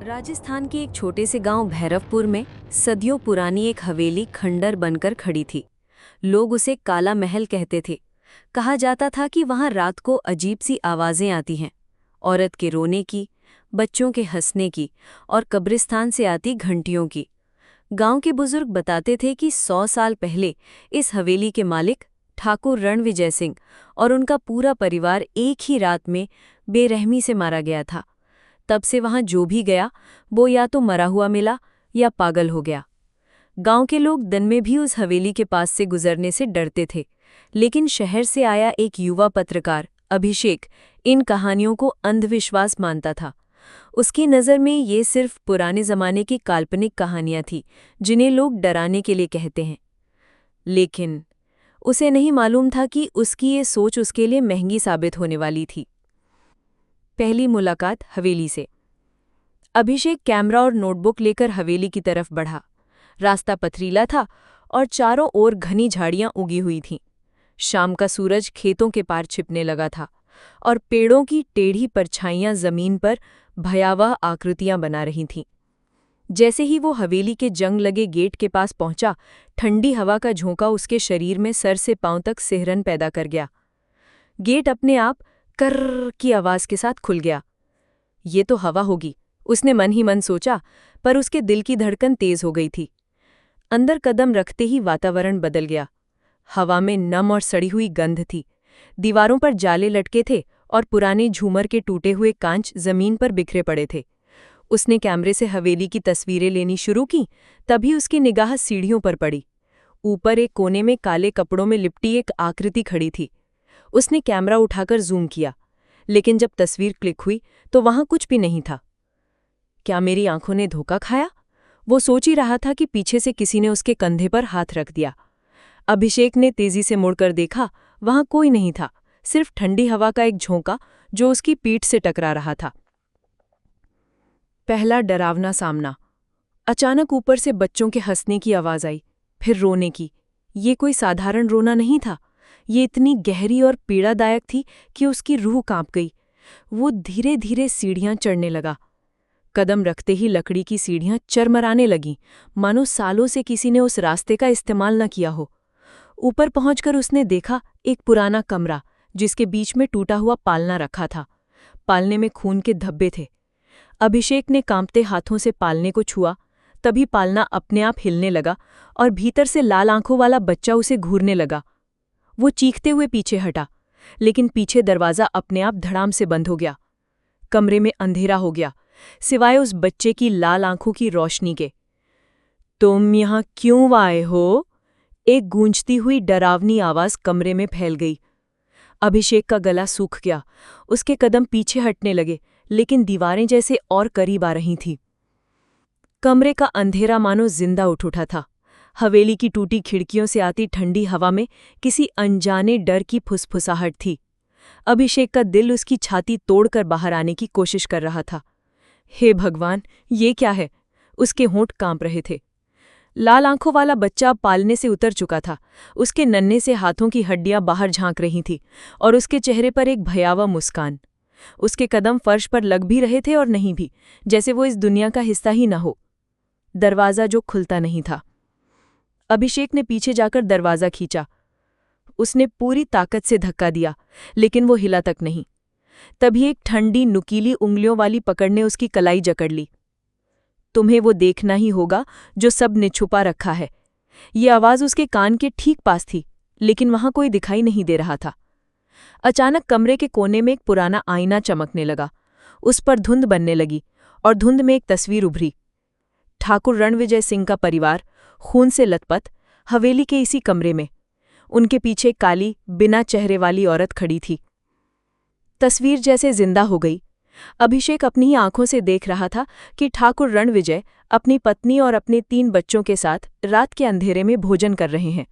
राजस्थान के एक छोटे से गांव भैरवपुर में सदियों पुरानी एक हवेली खंडर बनकर खड़ी थी। लोग उसे काला महल कहते थे। कहा जाता था कि वहां रात को अजीब सी आवाजें आती हैं, औरत के रोने की, बच्चों के हंसने की और कब्रिस्तान से आती घंटियों की। गांव के बुजुर्ग बताते थे कि 100 साल पहले इस हवेली के मालिक ठाकुर रणविजय सिंह और उनका पूरा परिवार एक ही रात में बेरहमी से मारा गया था। तब से वहां जो भी गया वो या तो मरा हुआ मिला या पागल हो गया। गांव के लोग दिन में भी उस हवेली के पास से गुजरने से डरते थे, लेकिन शहर से आया एक युवा पत्रकार अभिषेक इन कहानियों को अंधविश्वास मानता था। उसकी नज़र में ये सिर्फ पुराने जमाने की काल्पनिक कहानियां थी जिन्हें लोग डराने के लिए कहते हैं। लेकिन उसे नहीं मालूम था कि उसकी ये सोच उसके लिए महंगी साबित होने वाली थी। पहली मुलाकात हवेली से। अभिषेक कैमरा और नोटबुक लेकर हवेली की तरफ बढ़ा। रास्ता पथरीला था और चारों ओर घनी झाड़ियां उगी हुई थीं। शाम का सूरज खेतों के पार छिपने लगा था और पेड़ों की टेढ़ी परछाइयां जमीन पर भयावह आकृतियां बना रही थीं। जैसे ही वो हवेली के जंग लगे गेट के पास पहुंचा, ठंडी हवा का झोंका उसके शरीर में सर से पांव तक सिहरन पैदा कर गया। गेट अपने आप कर्र की आवाज के साथ खुल गया। ये तो हवा होगी, उसने मन ही मन सोचा, पर उसके दिल की धड़कन तेज हो गई थी। अंदर कदम रखते ही वातावरण बदल गया। हवा में नम और सड़ी हुई गंध थी। दीवारों पर जाले लटके थे और पुराने झूमर के टूटे हुए कांच जमीन पर बिखरे पड़े थे। उसने कैमरे से हवेली की तस्वीरें लेनी शुरू की, तभी उसकी निगाह सीढ़ियों पर पड़ी। ऊपर एक कोने में काले कपड़ों में लिपटी एक आकृति खड़ी थी। उसने कैमरा उठाकर जूम किया, लेकिन जब तस्वीर क्लिक हुई तो वहां कुछ भी नहीं था। क्या मेरी आंखों ने धोखा खाया? वो सोच ही रहा था कि पीछे से किसी ने उसके कंधे पर हाथ रख दिया। अभिषेक ने तेजी से मुड़कर देखा, वहां कोई नहीं था, सिर्फ ठंडी हवा का एक झोंका जो उसकी पीठ से टकरा रहा था। पहला डरावना सामना। अचानक ऊपर से बच्चों के हंसने की आवाज आई, फिर रोने की। ये कोई साधारण रोना नहीं था, ये इतनी गहरी और पीड़ादायक थी कि उसकी रूह कांप गई। वो धीरे धीरे सीढ़ियां चढ़ने लगा। कदम रखते ही लकड़ी की सीढ़ियां चरमराने लगीं, मानो सालों से किसी ने उस रास्ते का इस्तेमाल न किया हो। ऊपर पहुंचकर उसने देखा एक पुराना कमरा, जिसके बीच में टूटा हुआ पालना रखा था। पालने में खून के धब्बे थे। अभिषेक ने कांपते हाथों से पालने को छुआ, तभी पालना अपने आप हिलने लगा और भीतर से लाल आंखों वाला बच्चा उसे घूरने लगा। वो चीखते हुए पीछे हटा, लेकिन पीछे दरवाजा अपने आप धड़ाम से बंद हो गया। कमरे में अंधेरा हो गया, सिवाय उस बच्चे की लाल आंखों की रोशनी के। तुम यहां क्यों आए हो? एक गूंजती हुई डरावनी आवाज कमरे में फैल गई। अभिषेक का गला सूख गया। उसके कदम पीछे हटने लगे, लेकिन दीवारें जैसे और करीब आ रही थीं। कमरे का अंधेरा मानो जिंदा उठ उठा था। हवेली की टूटी खिड़कियों से आती ठंडी हवा में किसी अनजाने डर की फुसफुसाहट थी। अभिषेक का दिल उसकी छाती तोड़कर बाहर आने की कोशिश कर रहा था। हे भगवान, ये क्या है? उसके होंठ कांप रहे थे। लाल आंखों वाला बच्चा पालने से उतर चुका था। उसके नन्हे से हाथों की हड्डियां बाहर झांक रही थीं और उसके चेहरे पर एक भयावह मुस्कान। उसके कदम फर्श पर लग भी रहे थे और नहीं भी, जैसे वो इस दुनिया का हिस्सा ही न हो। दरवाज़ा जो खुलता नहीं था। अभिषेक ने पीछे जाकर दरवाज़ा खींचा। उसने पूरी ताकत से धक्का दिया, लेकिन वो हिला तक नहीं। तभी एक ठंडी नुकीली उंगलियों वाली पकड़ ने उसकी कलाई जकड़ ली। तुम्हें वो देखना ही होगा जो सब ने छुपा रखा है। ये आवाज़ उसके कान के ठीक पास थी, लेकिन वहां कोई दिखाई नहीं दे रहा था। अचानक कमरे के कोने में एक पुराना आईना चमकने लगा। उस पर धुंध बनने लगी और धुंध में एक तस्वीर उभरी। ठाकुर रणविजय सिंह का परिवार, खून से लथपथ, हवेली के इसी कमरे में। उनके पीछे काली, बिना चेहरे वाली औरत खड़ी थी। तस्वीर जैसे जिंदा हो गई। अभिषेक अपनी ही आंखों से देख रहा था कि ठाकुर रणविजय अपनी पत्नी और अपने 3 बच्चों के साथ रात के अंधेरे में भोजन कर रहे हैं।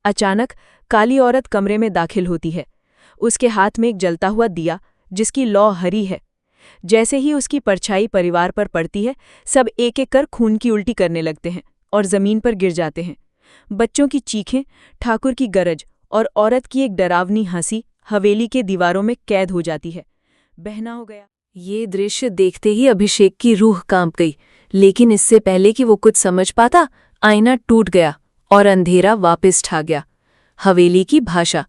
अचानक काली औरत कमरे में दाखिल होती है। उसके हाथ में एक जलता हुआ दिया, जिसकी लौ हरी है। जैसे ही उसकी परछाई परिवार पर पड़ती है, सब एक एक कर खून की उल्टी करने लगते हैं और जमीन पर गिर जाते हैं। बच्चों की चीखें, ठाकुर की गरज और औरत की एक डरावनी हंसी हवेली के दीवारों में कैद हो जाती है। बहना हो गया। ये दृश्य देखते ही अभिषेक की रूह कांप गई, लेकिन इससे पहले कि वो कुछ समझ पाता, आईना टूट गया और अंधेरा वापस छा गया। हवेली की भाषा।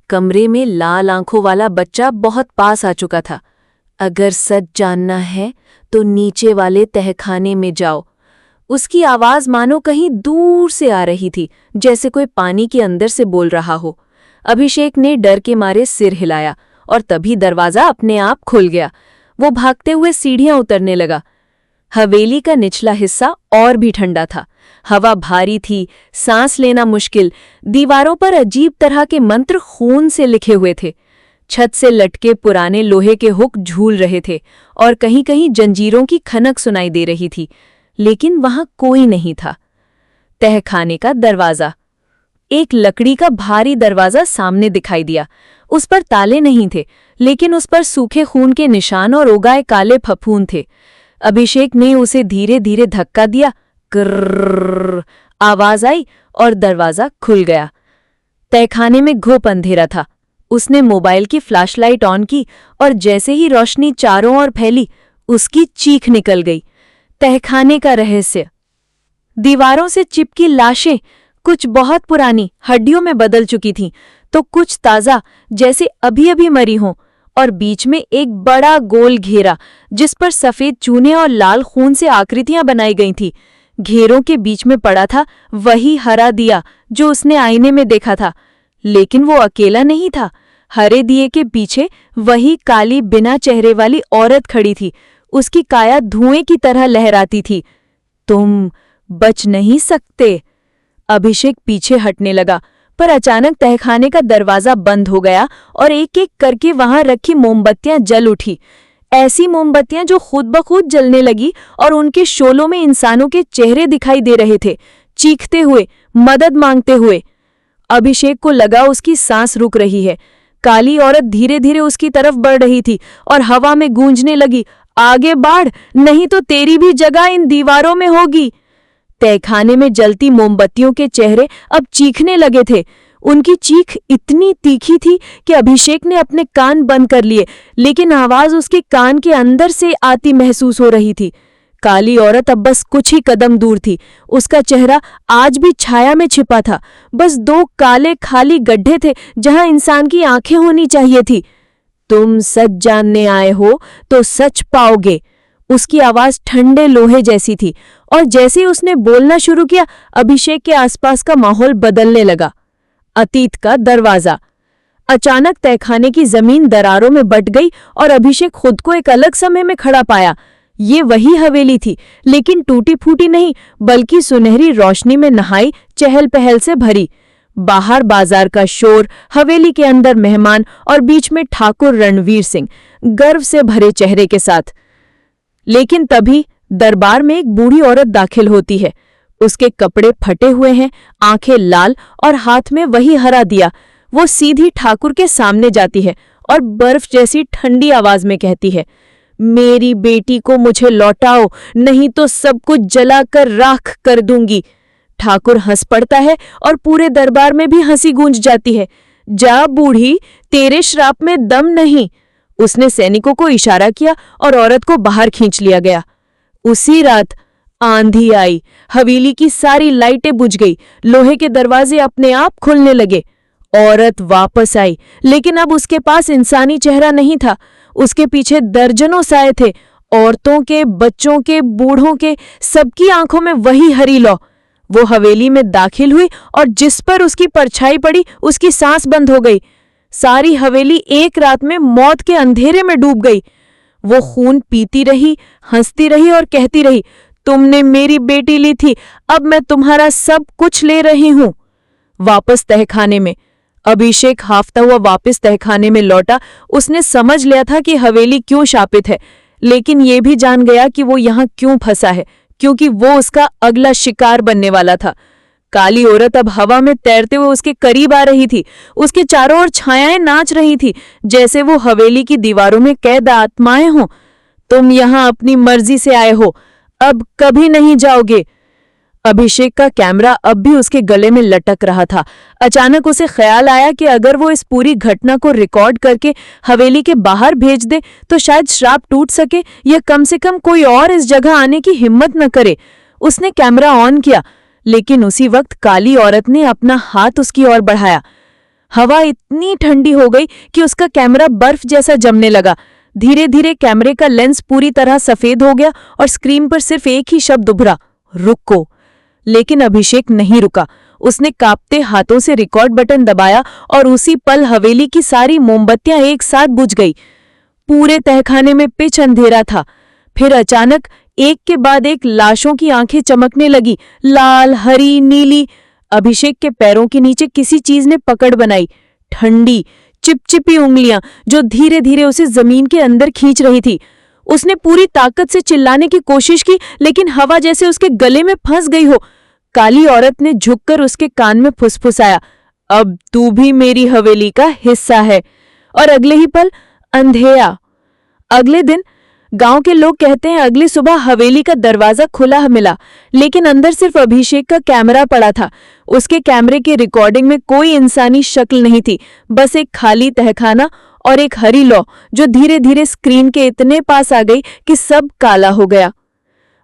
कमरे में लाल आंखों वाला बच्चा बहुत पास आ चुका था। अगर सच जानना है तो नीचे वाले तहखाने में जाओ। उसकी आवाज मानो कहीं दूर से आ रही थी, जैसे कोई पानी के अंदर से बोल रहा हो। अभिषेक ने डर के मारे सिर हिलाया और तभी दरवाजा अपने आप खुल गया। वो भागते हुए सीढ़ियां उतरने लगा। हवेली का निचला हिस्सा और भी ठंडा था। हवा भारी थी, सांस लेना मुश्किल। दीवारों पर अजीब तरह के मंत्र खून से लिखे हुए थे। छत से लटके पुराने लोहे के हुक झूल रहे थे और कहीं कहीं जंजीरों की खनक सुनाई दे रही थी, लेकिन वहां कोई नहीं था। तहखाने का दरवाजा। एक लकड़ी का भारी दरवाजा सामने दिखाई दिया। उस पर ताले नहीं थे, लेकिन उस पर सूखे खून के निशान और उगाए काले फफूंद थे। अभिषेक ने उसे धीरे धीरे धक्का दिया। कर्रर्र आवाज आई और दरवाजा खुल गया। तहखाने में घुप अंधेरा था। उसने मोबाइल की फ्लैशलाइट ऑन की और जैसे ही रोशनी चारों ओर फैली, उसकी चीख निकल गई। तहखाने का रहस्य। दीवारों से चिपकी लाशें, कुछ बहुत पुरानी, हड्डियों में बदल चुकी थीं, तो कुछ ताजा, जैसे अभी अभी मरी हों, और बीच में एक बड़ा गोल घेरा जिस पर सफेद चूने और लाल खून से आकृतियां बनाई गई थीं। घेरों के बीच में पड़ा था वही हरा दिया जो उसने आईने में देखा था, लेकिन वो अकेला नहीं था। हरे दिए के पीछे वही काली बिना चेहरे वाली औरत खड़ी थी। उसकी काया धुएं की तरह लहराती थी। तुम बच नहीं सकते। अभिषेक पीछे हटने लगा, पर अचानक तहखाने का दरवाजा बंद हो गया और एक एक करके वहां रखी मोमबत्तियां जल उठी। ऐसी मोमबत्तियां जो खुद ब खुद जलने लगी और उनके शोलों में इंसानों के चेहरे दिखाई दे रहे थे, चीखते हुए, मदद मांगते हुए। अभिषेक को लगा उसकी सांस रुक रही है। काली औरत धीरे धीरे उसकी तरफ बढ़ रही थी और हवा में गूंजने लगी, आगे बढ़, नहीं तो तेरी भी जगह इन दीवारों में होगी। तहखाने में जलती मोमबत्तियों के चेहरे अब चीखने लगे थे। उनकी चीख इतनी तीखी थी कि अभिषेक ने अपने कान बंद कर लिए, लेकिन आवाज उसके कान के अंदर से आती महसूस हो रही थी। काली औरत अब बस कुछ ही कदम दूर थी। उसका चेहरा आज भी छाया में छिपा था। बस दो काले खाली गड्ढे थे जहां इंसान की आंखें होनी चाहिए थी। तुम सच जानने आए हो तो सच पाओगे। उसकी आवाज ठंडे लोहे जैसी थी, और जैसे ही उसने बोलना शुरू किया, अभिषेक के आसपास का माहौल बदलने लगा। अतीत का दरवाजा। अचानक तहखाने की जमीन दरारों में बट गई और अभिषेक खुद को एक अलग समय में खड़ा पाया। ये वही हवेली थी, लेकिन टूटी फूटी नहीं, बल्कि सुनहरी रोशनी में नहाई, चहल पहल से भरी। बाहर बाजार का शोर, हवेली के अंदर मेहमान और बीच में ठाकुर रणवीर सिंह, गर्व से भरे चेहरे के साथ। लेकिन तभी दरबार में एक बूढ़ी औरत दाखिल होती है। उसके कपड़े फटे हुए हैं, आंखें लाल और हाथ में वही हरा दिया। वो सीधी ठाकुर के सामने जाती है और बर्फ जैसी ठंडी आवाज में कहती है, मेरी बेटी को मुझे लौटाओ, नहीं तो सब कुछ जलाकर राख कर दूंगी। ठाकुर हंस पड़ता है और पूरे दरबार में भी हंसी गूंज जाती है। जा बूढ़ी, तेरे श्राप में दम नहीं। उसने सैनिकों को इशारा किया और औरत को बाहर खींच लिया गया। उसी रात आंधी आई, हवेली की सारी लाइटें बुझ गई, लोहे के दरवाजे अपने आप खुलने लगे। औरत वापस आई, लेकिन अब उसके पास इंसानी चेहरा नहीं था। उसके पीछे दर्जनों साए थे, औरतों के, बच्चों के, बूढ़ों के, सबकी आंखों में वही हरी लौ। वो हवेली में दाखिल हुई और जिस पर उसकी परछाई पड़ी, उसकी सांस बंद हो गई। सारी हवेली एक रात में मौत के अंधेरे में डूब गई। वो खून पीती रही, हंसती रही और कहती रही, तुमने मेरी बेटी ली थी, अब मैं तुम्हारा सब कुछ ले रही हूं। वापस तहखाने में। अभिषेक हाफता हुआ वापस तहखाने में लौटा। उसने समझ लिया था कि हवेली क्यों शापित है, लेकिन ये भी जान गया कि वो यहाँ क्यों फंसा है, क्योंकि वो उसका अगला शिकार बनने वाला था। काली औरत अब हवा में तैरते हुए उसके करीब आ रही थी। उसके चारों ओर छायाएं नाच रही थी, जैसे वो हवेली की दीवारों में कैद आत्माएं हों। तुम यहाँ अपनी मर्जी से आए हो, अब कभी नहीं जाओगे। अभिषेक का कैमरा अब भी उसके गले में लटक रहा था। अचानक उसे ख्याल आया कि अगर वो इस पूरी घटना को रिकॉर्ड करके हवेली के बाहर भेज दे तो शायद श्राप टूट सके या कम से कम कोई और इस जगह आने की हिम्मत न करे। उसने कैमरा ऑन किया, लेकिन उसी वक्त काली औरत ने अपना हाथ उसकी ओर बढ़ाया। हवा इतनी ठंडी हो गई कि उसका कैमरा बर्फ जैसा जमने लगा। धीरे धीरे कैमरे का लेंस पूरी तरह सफेद हो गया और स्क्रीन पर सिर्फ एक ही शब्द उभरा, रुको। लेकिन अभिषेक नहीं रुका। उसने कांपते हाथों से रिकॉर्ड बटन दबाया और उसी पल हवेली की सारी मोमबत्तियां एक साथ बुझ गई। पूरे तहखाने में पिच अंधेरा था। फिर अचानक एक के बाद एक लाशों की आंखें चमकने लगी, लाल, हरी, नीली। अभिषेक के पैरों के नीचे किसी चीज ने पकड़ बनाई, ठंडी चिपचिपी उंगलियां जो धीरे धीरे उसे जमीन के अंदर खींच रही थी। उसने पूरी ताकत से चिल्लाने की कोशिश की, लेकिन हवा जैसे उसके गले में फंस गई हो। काली औरत ने झुककर उसके कान में फुसफुसाया, अब तू भी मेरी हवेली का हिस्सा है। और अगले ही पल अंधेरा। अगले दिन गांव के लोग कहते हैं अगली सुबह हवेली का दरवाजा खुला मिला, लेकिन अंदर सिर्फ अभिषेक का कैमरा पड़ा था। उसके कैमरे की रिकॉर्डिंग में कोई इंसानी शक्ल नहीं थी, बस एक खाली तहखाना और एक हरी लौ जो धीरे धीरे स्क्रीन के इतने पास आ गई कि सब काला हो गया।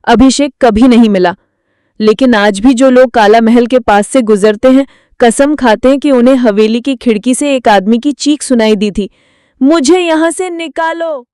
अभिषेक कभी नहीं मिला, लेकिन आज भी जो लोग काला महल के पास से गुजरते हैं कसम खाते हैं कि उन्हें हवेली की खिड़की से एक आदमी की चीख सुनाई दी थी, मुझे यहां से निकालो।